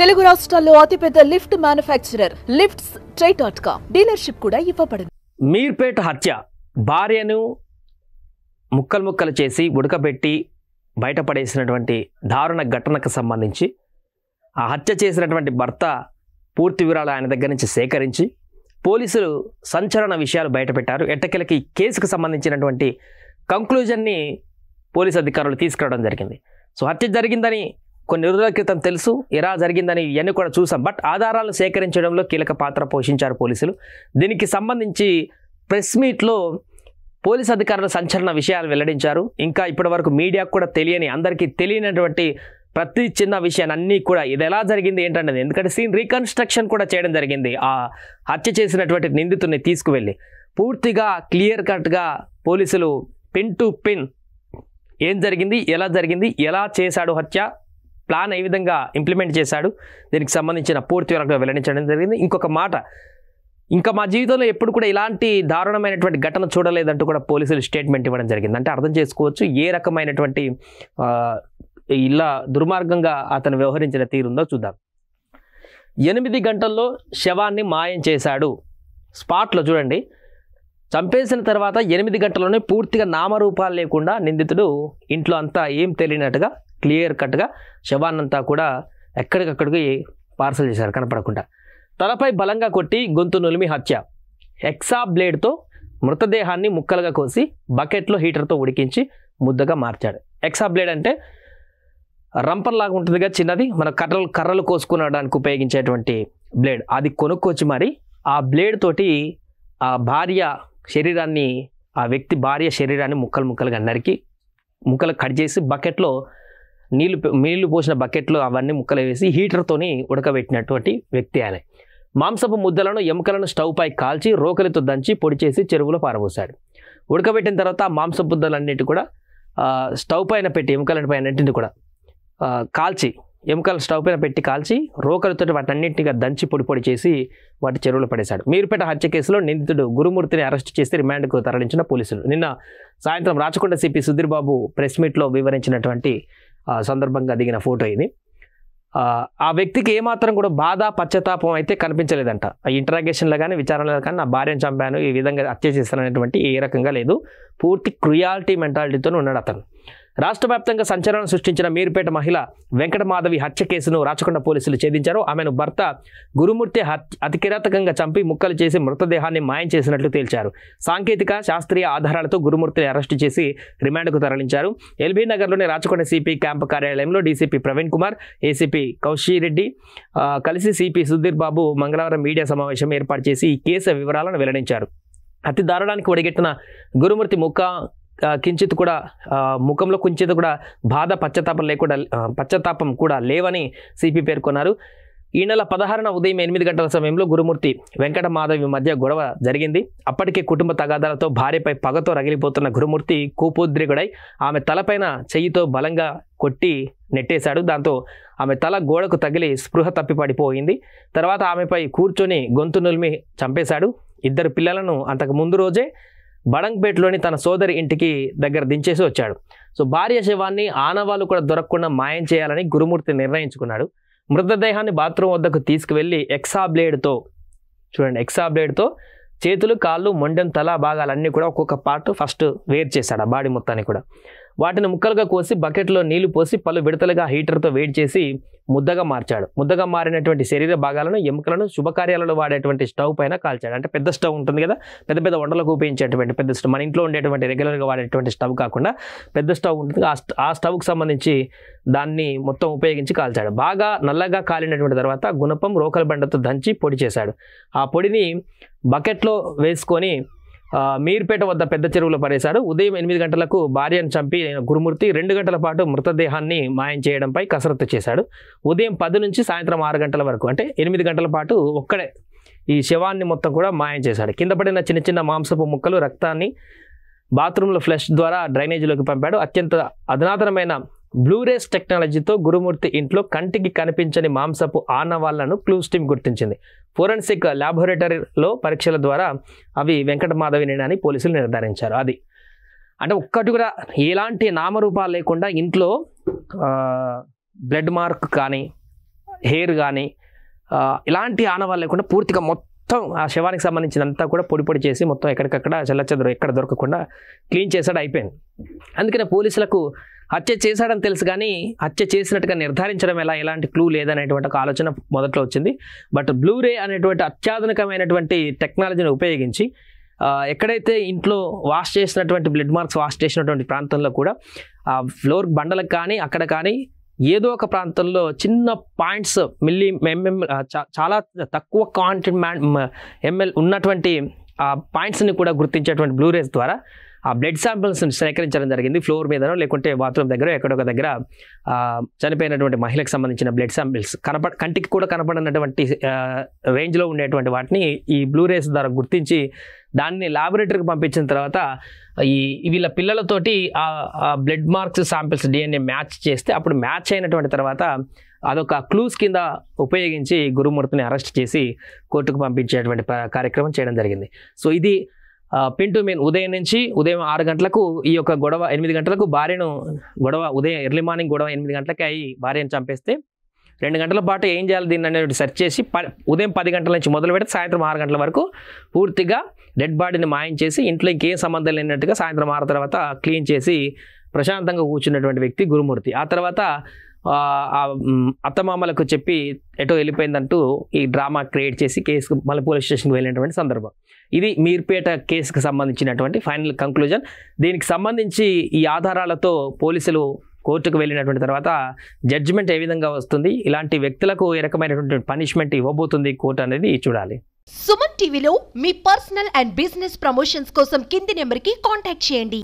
తెలుగు రాష్ట్రాల్లో అతిపెద్ద lift manufacturer lifts ట్రై.com dealership కూడా ఇవ్వబడింది. మీర్పేట హత్య, భార్యను ముక్కలు చేసి ఉడకబెట్టి బయటపడేసినటువంటి దారుణ ఘటనకు సంబంధించి ఆ హత్య చేసినటువంటి భర్త పూర్తి వివరాలు ఆయన దగ్గర నుంచి సేకరించి పోలీసులు సంచలన విషయాలు బయటపెట్టారు. ఎట్టకేలకి కేసుకు సంబంధించినటువంటి కంక్లూజన్ని పోలీసు అధికారులు తీసుకురావడం జరిగింది. సో హత్య జరిగిందని కొన్ని రోజుల క్రితం తెలుసు, ఎలా జరిగిందని ఇవన్నీ కూడా చూసాం. బట్ ఆధారాలను సేకరించడంలో కీలక పాత్ర పోషించారు పోలీసులు. దీనికి సంబంధించి ప్రెస్ మీట్లో పోలీసు అధికారులు సంచలన విషయాలు వెల్లడించారు. ఇంకా ఇప్పటి వరకు మీడియాకు కూడా తెలియని, అందరికీ తెలియనటువంటి ప్రతి చిన్న విషయాన్ని అన్నీ కూడా ఇది ఎలా జరిగింది ఏంటన్నది, ఎందుకంటే సీన్ రీకన్స్ట్రక్షన్ కూడా చేయడం జరిగింది. ఆ హత్య చేసినటువంటి నిందితుడిని తీసుకువెళ్ళి పూర్తిగా క్లియర్ కట్గా పోలీసులు పిన్ టు పిన్ ఏం జరిగింది, ఎలా చేశాడు హత్య, ప్లాన్ ఏ విధంగా ఇంప్లిమెంట్ చేశాడు, దీనికి సంబంధించిన పూర్తి వివరాలు వెల్లడించడం జరిగింది. ఇంకొక మాట, ఇంకా మా జీవితంలో ఎప్పుడు కూడా ఇలాంటి దారుణమైనటువంటి ఘటన చూడలేదంటూ కూడా పోలీసులు స్టేట్మెంట్ ఇవ్వడం జరిగింది. అంటే అర్థం చేసుకోవచ్చు ఏ రకమైనటువంటి ఇలా దుర్మార్గంగా అతను వ్యవహరించిన తీరుందో చూద్దాం. 8 గంటల్లో శవాన్ని మాయం చేశాడు. స్పాట్లో చూడండి, చంపేసిన తర్వాత 8 గంటల్లోనే పూర్తిగా నామరూపాలు లేకుండా నిందితుడు ఇంట్లో అంతా ఏం తెలియనట్టుగా క్లియర్ కట్గా శవాన్నంతా కూడా ఎక్కడికక్కడికి పార్సల్ చేశారు కనపడకుండా. తలపై బలంగా కొట్టి గొంతు నులిమి హత్య. ఎక్సా బ్లేడ్తో మృతదేహాన్ని ముక్కలుగా కోసి బకెట్లో హీటర్తో ఉడికించి ముద్దగా మార్చాడు. ఎక్సా బ్లేడ్ అంటే రంపర్లాగా ఉంటుందిగా చిన్నది, మన కర్రలు కోసుకునడానికి ఉపయోగించేటువంటి బ్లేడ్. అది కొనుక్కొచ్చి మరి ఆ బ్లేడ్ తోటి ఆ భార్య శరీరాన్ని, ఆ వ్యక్తి భార్య శరీరాన్ని ముక్కలుగా నరికి ముక్కలు కట్ చేసి బకెట్లో నీళ్లు పోసిన బకెట్లో అవన్నీ ముక్కలు వేసి హీటర్తోని ఉడకబెట్టినటువంటి వ్యక్తి ఆయన. మాంసపు ముద్దలను ఎముకలను స్టవ్ పై కాల్చి రోకలితో దంచి పొడి చేసి చెరువులో పారబోసాడు. ఉడకబెట్టిన తర్వాత మాంసపు ముద్దలన్నిటి కూడా స్టవ్ పైన పెట్టి ఎముకల పైన అన్నింటిని కూడా కాల్చి, ఎముకలు స్టవ్ పైన పెట్టి కాల్చి రోకలతో వాటన్నింటిగా దంచి పొడి చేసి వాటి చెరువులో పడేశాడు. మీర్పేట హత్య కేసులో నిందితుడు గురుమూర్తిని అరెస్ట్ చేసి రిమాండ్కు తరలించిన పోలీసులు. నిన్న సాయంత్రం రాచకొండ సిపి సుధీర్ బాబు ప్రెస్ మీట్లో వివరించినటువంటి సందర్భంగా దిగిన ఫోటో ఇది. ఆ వ్యక్తికి ఏమాత్రం కూడా బాధ పశ్చాత్తాపం అయితే కనిపించలేదంట. ఆ ఇంటరాగేషన్లో కానీ విచారణలో కానీ నా భార్యను చంపాను, ఈ విధంగా హత్య చేస్తాననేటువంటి ఏ రకంగా లేదు. పూర్తి క్రుయాలిటీ మెంటాలిటీతో ఉన్నాడు అతను. రాష్ట్ర వ్యాప్తంగా సంచలనం సృష్టించిన మీర్పేట మహిళ వెంకటమాధవి హత్య కేసును రాచకొండ పోలీసులు ఛేదించారు. ఆమెను భర్త గురుమూర్తి అతి కిరాతకంగా చంపి ముక్కలు చేసి మృతదేహాన్ని మాయం చేసినట్లు తేల్చారు. సాంకేతిక శాస్త్రీయ ఆధారాలతో గురుమూర్తిని అరెస్టు చేసి రిమాండ్కు తరలించారు. ఎల్బీ నగర్లోని రాచకొండ సిపి క్యాంపు కార్యాలయంలో డీసీపీ ప్రవీణ్ కుమార్, ఏసీపీ కౌశిరెడ్డి కలిసి సిపి సుధీర్ బాబు మంగళవారం మీడియా సమావేశం ఏర్పాటు చేసి ఈ కేసు వివరాలను వెల్లడించారు. అతి దారుణానికి ఒడిగట్టిన గురుమూర్తి ముఖంలో కుంచిత కూడా బాధ పశ్చాత్తాపం కూడా లేవని సిపి పేర్కొన్నారు. ఈ నెల 16న ఉదయం 8 గంటల సమయంలో గురుమూర్తి వెంకటమాధవి మధ్య గొడవ జరిగింది. అప్పటికే కుటుంబ తగాదాలతో భార్యపై పగతో రగిలిపోతున్న గురుమూర్తి కూపోద్రిగుడై ఆమె తలపైన చెయ్యితో బలంగా కొట్టి నెట్టేశాడు. దాంతో ఆమె తల గోడకు తగిలి స్పృహ తప్పి పడిపోయింది. తర్వాత ఆమెపై కూర్చొని గొంతు నులిమి చంపేశాడు. 2 పిల్లలను అంతకు ముందు రోజే బడంగ్పేటలోని తన సోదరి ఇంటికి దగ్గర దించేసి వచ్చాడు. సో భార్య శవాన్ని ఆనవాళ్ళు కూడా దొరకకుండా మాయం చేయాలని గురుమూర్తి నిర్ణయించుకున్నాడు. మృతదేహాన్ని బాత్రూమ్ వద్దకు తీసుకువెళ్ళి ఎక్సా బ్లేడ్తో చేతులు, కాళ్ళు, మొండెం, తల భాగాలన్నీ కూడా ఒక్కొక్క పార్ట్ ఫస్ట్ వేరు చేశాడు. ఆ బాడీ మొత్తాన్ని కూడా వాటిని ముక్కలుగా కోసి బకెట్లో నీళ్లు పోసి పలు విడతలుగా హీటర్తో వేడి చేసి ముద్దగా మార్చాడు. ముద్దగా మారినటువంటి శరీర భాగాలను, ఎముకలను శుభకార్యాలలో వాడేటువంటి స్టవ్ పైన కాల్చాడు. అంటే పెద్ద స్టవ్ ఉంటుంది కదా, పెద్ద వంటలకు ఉపయోగించేటువంటి పెద్ద స్టవ్, మన ఇంట్లో ఉండేటువంటి రెగ్యులర్గా వాడేటువంటి స్టవ్ కాకుండా పెద్ద స్టవ్ ఉంటుంది, ఆ స్టవ్కి సంబంధించి దాన్ని మొత్తం ఉపయోగించి కాల్చాడు. బాగా నల్లగా కాలినటువంటి తర్వాత గుణపం రోకల బండతో దంచి పొడి చేశాడు. ఆ పొడిని బకెట్లో వేసుకొని మీర్పేట వద్ద పెద్ద చెరువులో పడేశాడు. ఉదయం 8 గంటలకు భార్యను చంపి గురుమూర్తి 2 గంటల పాటు మృతదేహాన్ని మాయం చేయడంపై కసరత్తు చేశాడు. ఉదయం 10 నుంచి సాయంత్రం 6 గంటల వరకు, అంటే 8 గంటల పాటు ఒక్కడే ఈ శవాన్ని మొత్తం కూడా మాయం చేశాడు. కింద పడిన చిన్న మాంసపు ముక్కలు, రక్తాన్ని బాత్రూంలో ఫ్లష్ ద్వారా డ్రైనేజీలోకి పంపాడు. అత్యంత అధునాతనమైన బ్లూరేస్ టెక్నాలజీతో గురుమూర్తి ఇంట్లో కంటికి కనిపించని మాంసపు ఆనవాళ్లను క్లూస్ టీమ్ గుర్తించింది. ఫోరెన్సిక్ ల్యాబొరేటరీలో పరీక్షల ద్వారా అవి వెంకటమాధవినేనని పోలీసులు నిర్ధారించారు. అది అంటే ఒక్కటి కూడా ఎలాంటి నామరూపాలు లేకుండా ఇంట్లో బ్లడ్ మార్క్ కానీ హెయిర్ కానీ ఇలాంటి ఆనవాళ్ళు లేకుండా పూర్తిగా మొత్తం ఆ శవానికి సంబంధించినంతా కూడా పొడి పొడి చేసి మొత్తం ఎక్కడికక్కడ చెల్లచెదరు ఎక్కడ దొరకకుండా క్లీన్ చేసాడు, అయిపోయింది. అందుకనే పోలీసులకు హత్య చేశాడని తెలుసు కానీ హత్య చేసినట్టుగా నిర్ధారించడం ఎలాంటి క్లూ లేదనేటువంటి ఒక ఆలోచన మొదట్లో వచ్చింది. బట్ బ్లూరే అనేటువంటి అత్యాధునికమైనటువంటి టెక్నాలజీని ఉపయోగించి ఎక్కడైతే ఇంట్లో వాష్ చేసినటువంటి బ్లడ్ మార్క్స్ వాష్ చేసినటువంటి ప్రాంతంలో కూడా ఆ ఫ్లోర్ బండలకు కానీ అక్కడ కానీ ఏదో ఒక ప్రాంతంలో చిన్న పాయింట్స్ చాలా తక్కువ ఎంఎల్ ఉన్నటువంటి ఆ పాయింట్స్ని కూడా గుర్తించేటువంటి బ్లూరేస్ ద్వారా ఆ బ్లడ్ శాంపిల్స్ని సేకరించడం జరిగింది. ఫ్లోర్ మీదనో లేకుంటే బాత్రూమ్ దగ్గర ఎక్కడొక దగ్గర చనిపోయినటువంటి మహిళకు సంబంధించిన బ్లడ్ శాంపిల్స్ కంటికి కూడా కనపడినటువంటి రేంజ్లో ఉండేటువంటి వాటిని ఈ బ్లూరేస్ ద్వారా గుర్తించి దాన్ని ల్యాబొరేటరీకి పంపించిన తర్వాత వీళ్ళ పిల్లలతోటి ఆ blood marks samples DNA match చేస్తే అప్పుడు మ్యాచ్ అయినటువంటి తర్వాత అదొక క్లూస్ కింద ఉపయోగించి గురుమూర్తిని అరెస్ట్ చేసి కోర్టుకు పంపించేటువంటి కార్యక్రమం చేయడం జరిగింది. సో ఇది పింటూ మెయిన్ ఉదయం 6 గంటలకు ఈ యొక్క గొడవ 8 గంటలకు భార్యను ఉదయం ఎర్లీ మార్నింగ్ గొడవ 8 గంటలకి అయ్యి భార్యను చంపేస్తే 2 గంటల పాటు ఏం చేయాలి దీన్ని అనేది సెర్చ్ చేసి ఉదయం 10 గంటల నుంచి మొదలు పెడితే సాయంత్రం 6 గంటల వరకు పూర్తిగా డెడ్ బాడీని మాయం చేసి ఇంట్లో ఇంకేం సంబంధం లేనట్టుగా సాయంత్రం 6 తర్వాత క్లీన్ చేసి ప్రశాంతంగా కూర్చున్నటువంటి వ్యక్తి గురుమూర్తి. ఆ తర్వాత అత్తమామలకు చెప్పి ఎటో వెళ్ళిపోయిందంటూ ఈ డ్రామా క్రియేట్ చేసి కేసుకు మళ్ళీ పోలీస్ స్టేషన్కి వెళ్ళినటువంటి సందర్భం. ఇది మీర్పేట కేసుకు సంబంధించినటువంటి ఫైనల్ కంక్లూజన్. దీనికి సంబంధించి ఈ ఆధారాలతో పోలీసులు కోర్టుకు వెళ్ళినటువంటి తర్వాత జడ్జిమెంట్ ఏ విధంగా వస్తుంది, ఇలాంటి వ్యక్తులకు ఏ రకమైనటువంటి పనిష్మెంట్ ఇవ్వబోతుంది కోర్టు అనేది చూడాలి. సుమన్ టీవీలో మీ పర్సనల్ అండ్ బిజినెస్ ప్రమోషన్స్ కోసం కింది నెంబర్కి కాంటాక్ట్ చేయండి.